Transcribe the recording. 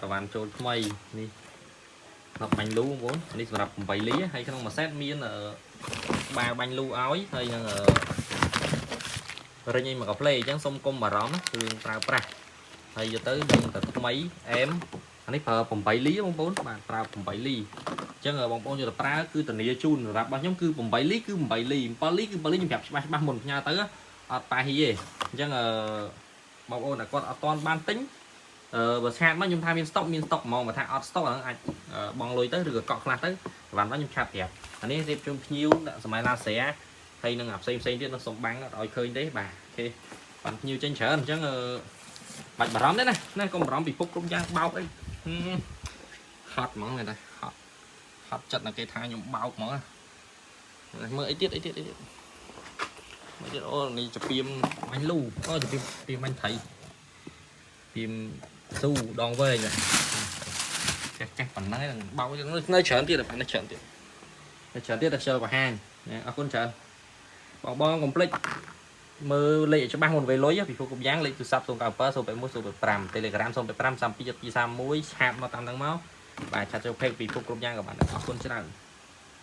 ប្រហែលចូលថ្មីនេះដល់បាញ់លូបងប្អូននេះសម្រាប់8លីហើយក្នុងមួយសេតមានបាល់បាញ់លូឲ្យហើយនឹងរិញឲ្យមកកាផ្លេអញ្ចឹងសុំគុំបារម្ភគឺប្រើប្រាស់ហើយយកទៅនឹងតែថ្មីអែមអានេះប្រើ8លីបងប្អូនបាទប្រើ8លីអញ្ចឹងបងប្អូនយកទៅប្រើគឺធានាជូនសម្រាប់របស់ខ្ញុំគឺ8លីគឺ8លី7លីគឺ7លីខ្ញុំប្រាប់ច្បាស់មុនផ្ញើទៅអត់ប៉ះហ៊ីទេអញ្ចឹងបងប្អូនតែគាត់អត់ទាន់បានទិញបើឆាតមកខ្ញុំថាមានស្តុកហ្មងបើថាអត់ស្តុកហ្នឹងអាចបងលុយទៅឬក៏កក់ខ្លះទៅបានមកខ្ញុំឆាតប្រាប់អានេះរៀបជូនភ្ញៀវដាក់សម័យឡាស្រាហើយនឹងផ្សេងទៀតនឹងសុំបាំងអត់ឲ្យឃើញទេបាទអូខេបានភ្ញៀវចេញច្រើនអញ្ចឹងបាច់បារម្ភទេណាកុំបារម្ភពីពុកគ្រប់យ៉ាងបោកអីហត់ហ្មងមែនទេហត់ចិត្តណាគេថាខ្ញុំបោកហ្មងមើលអីទៀតមើលទៀតអូនេះចពីមបាញ់លូអូចពីមបាញ់ថៃពីមស៊ូដងវែងចេះប៉ុណ្ណឹងហ្នឹងបោកនៅច្រើនទៀតបាទនៅច្រើនទៀតតែខ្ជិលបង្ហាញអរគុណច្រើនបងកុំភ្លេចមើលលេខច្បាស់មុនវេលុយពីព្រោះគ្រប់យ៉ាងលេខទូរស័ព្ទ097 081 085 Telegram 085 32 231ឆាតមកតាមហ្នឹងមកបាទឆាតចូល page ពីគ្រប់យ៉ាងក៏បានអរគុណច្រើន